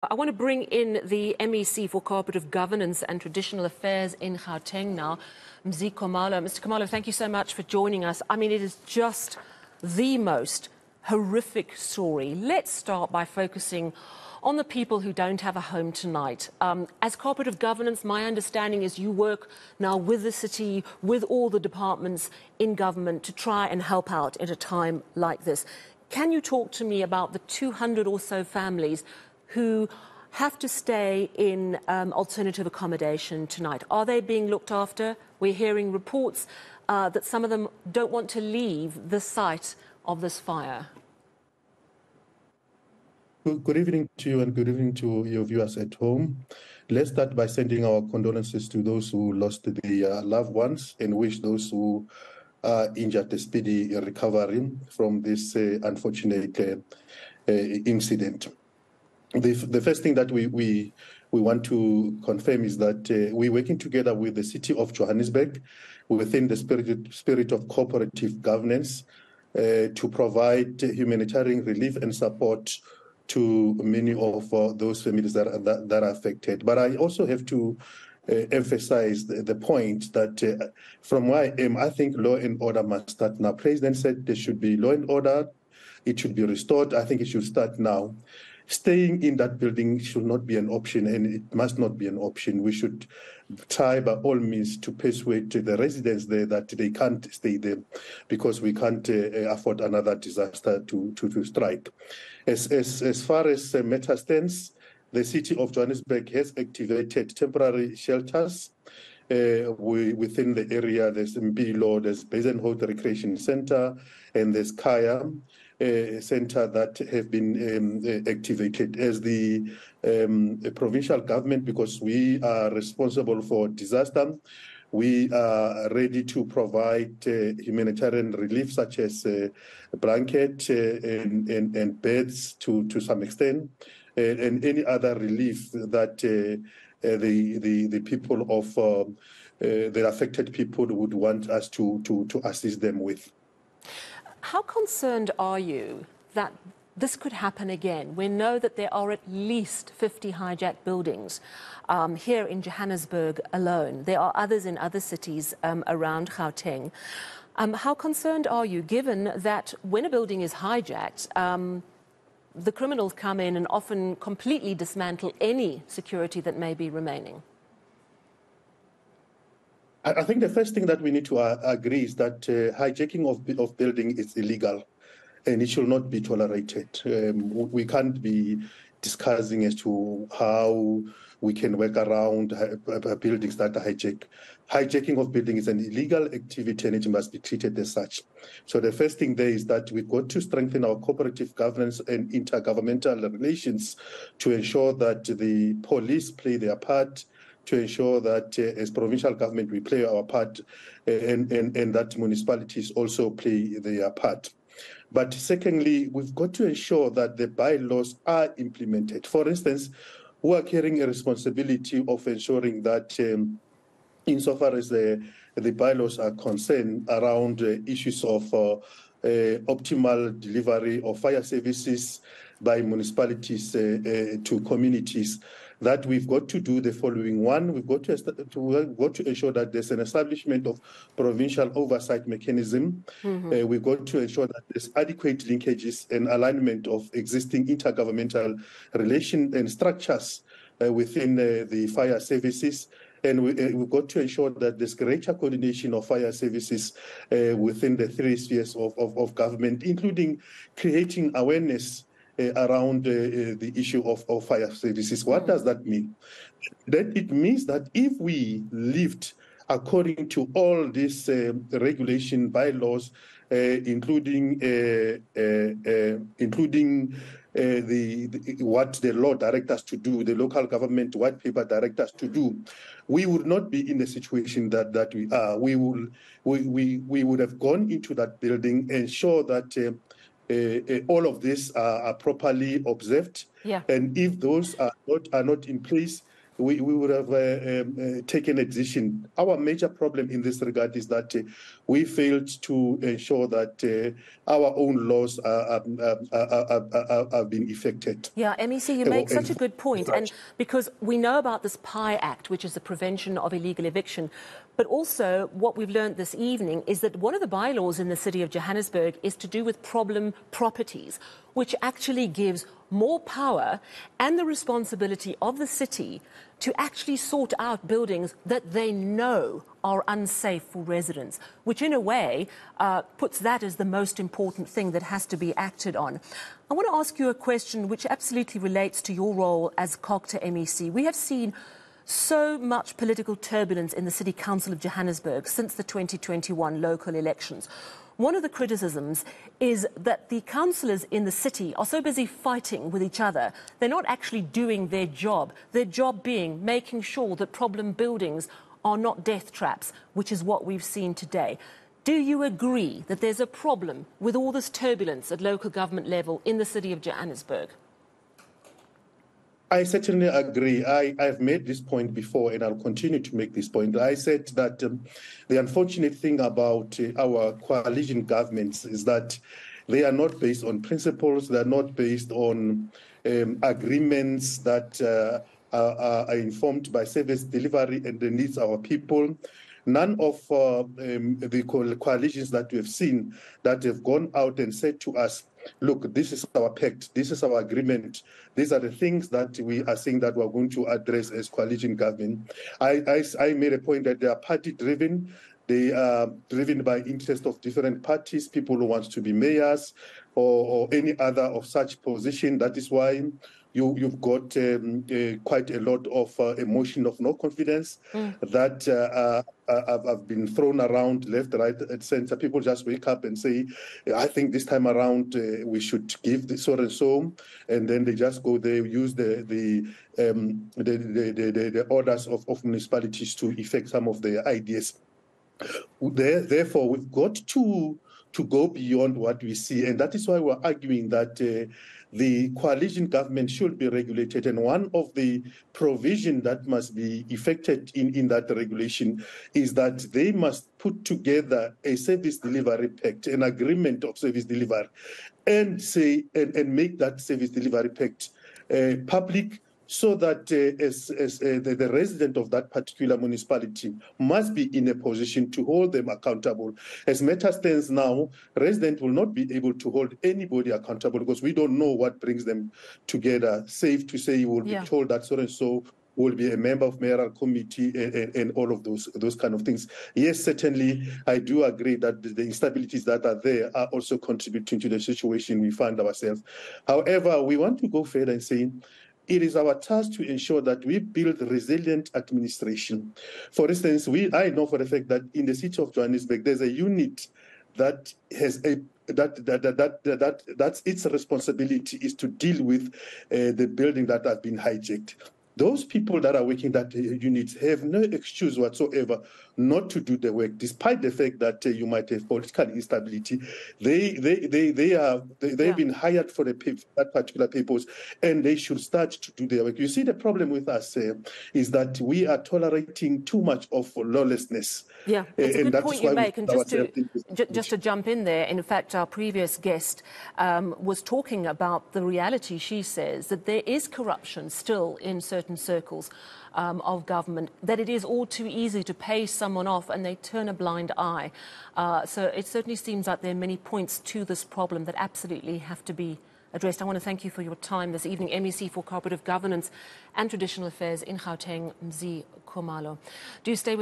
I want to bring in the MEC for Cooperative Governance and Traditional Affairs in Gauteng now, Mzi Khumalo. Mr. Khumalo, thank you so much for joining us. I mean, it is just the most horrific story. Let's start by focusing on the people who don't have a home tonight. As Cooperative Governance, my understanding is you work now with the city, with all the departments in government to try and help out at a time like this. Can you talk to me about the 200 or so families who have to stay in alternative accommodation tonight? Are they being looked after? We're hearing reports that some of them don't want to leave the site of this fire. Good evening to you and good evening to your viewers at home. Let's start by sending our condolences to those who lost their loved ones and wish those who are injured a speedy recovery from this unfortunate incident. The first thing that we want to confirm is that we're working together with the City of Johannesburg within the spirit of cooperative governance to provide humanitarian relief and support to many of those families that are affected. But I also have to emphasize the point that from where I am, I think law and order must start now. President said there should be law and order. It should be restored. I think it should start now. Staying in that building should not be an option, and it must not be an option. We should try by all means to persuade the residents there that they can't stay there because we can't afford another disaster to strike. As far as matter stands, the City of Johannesburg has activated temporary shelters within the area. There's Mpilo, there's Basenhout Recreation Center, and there's Kaya center that have been activated as the provincial government, because we are responsible for disaster. We are ready to provide humanitarian relief such as blanket and beds to some extent, and any other relief that the people of the affected people would want us to assist them with. How concerned are you that this could happen again? We know that there are at least 50 hijacked buildings here in Johannesburg alone. There are others in other cities around Gauteng. How concerned are you, given that when a building is hijacked, the criminals come in and often completely dismantle any security that may be remaining? I think the first thing that we need to agree is that hijacking of building is illegal and it should not be tolerated. We can't be discussing as to how we can work around buildings that are hijacked. Hijacking of building is an illegal activity and it must be treated as such. So the first thing there is that we've got to strengthen our cooperative governance and intergovernmental relations to ensure that the police play their part, to ensure that as provincial government we play our part and that municipalities also play their part. But secondly, we've got to ensure that the bylaws are implemented. For instance, we are carrying a responsibility of ensuring that insofar as the bylaws are concerned around issues of optimal delivery of fire services by municipalities to communities, that we've got to do the following. One, we've got to ensure that there's an establishment of provincial oversight mechanism. We've got to ensure that there's adequate linkages and alignment of existing intergovernmental relations and structures within the fire services. And we've got to ensure that there's greater coordination of fire services within the three spheres of government, including creating awareness around the issue of fire services. What does that mean? That it means that if we lived according to all these regulation bylaws, including what the law directs us to do, the local government white paper directs us to do, we would not be in the situation that we are. We would have gone into that building, ensure that all of this are properly observed. Yeah. And if those are not in place, we would have taken a decision. Our major problem in this regard is that we failed to ensure that our own laws are being effected. Yeah, MEC, you make such a good point. And because we know about this PI Act, which is the Prevention of Illegal Eviction, but also what we've learned this evening is that one of the bylaws in the city of Johannesburg is to do with problem properties, which actually gives more power and the responsibility of the city to actually sort out buildings that they know are unsafe for residents, which in a way puts that as the most important thing that has to be acted on. I want to ask you a question which absolutely relates to your role as Cogta MEC. We have seen so much political turbulence in the City Council of Johannesburg since the 2021 local elections. One of the criticisms is that the councillors in the city are so busy fighting with each other, they're not actually doing their job being making sure that problem buildings are not death traps, which is what we've seen today. Do you agree that there's a problem with all this turbulence at local government level in the city of Johannesburg? I certainly agree. I've made this point before, and I'll continue to make this point. I said that the unfortunate thing about our coalition governments is that they are not based on principles. They are not based on agreements that are informed by service delivery and the needs of our people. None of the coalitions that we have seen that have gone out and said to us, look, this is our pact, this is our agreement, these are the things that we are saying that we're going to address as coalition government. I made a point that they are party-driven. They are driven by interest of different parties, people who want to be mayors or any other of such position. That is why you've got quite a lot of emotion of no confidence that have been thrown around left, right, and center. People just wake up and say, I think this time around we should give this so and so, and then they just go there, use the orders of municipalities to effect some of their ideas. Therefore, we've got to go beyond what we see, and that is why we're arguing that the coalition government should be regulated, and one of the provisions that must be effected in that regulation is that they must put together a service delivery pact, an agreement of service delivery, and say and make that service delivery pact public, so that the resident of that particular municipality must be in a position to hold them accountable. As matter stands now, residents will not be able to hold anybody accountable because we don't know what brings them together. Safe to say, you will be told that so and so will be a member of mayoral committee and all of those kind of things. Yes, certainly, I do agree that the instabilities that are there are also contributing to the situation we find ourselves. However, we want to go further and say, it is our task to ensure that we build resilient administration. For instance, I know for the fact that in the city of Johannesburg, there's a unit that has that's its responsibility is to deal with the building that has been hijacked. Those people that are working that units have no excuse whatsoever not to do the work, despite the fact that you might have political instability. They've been hired for that particular purpose, and they should start to do their work. You see, the problem with us is that we are tolerating too much of lawlessness. Yeah, it's a good point you make. And just to jump in there, in fact, our previous guest was talking about the reality, she says, that there is corruption still in certain circles of government, that it is all too easy to pay someone off and they turn a blind eye. So it certainly seems like there are many points to this problem that absolutely have to be addressed. I want to thank you for your time this evening. MEC for Cooperative Governance and Traditional Affairs in Gauteng, Mzi Khumalo. Do stay with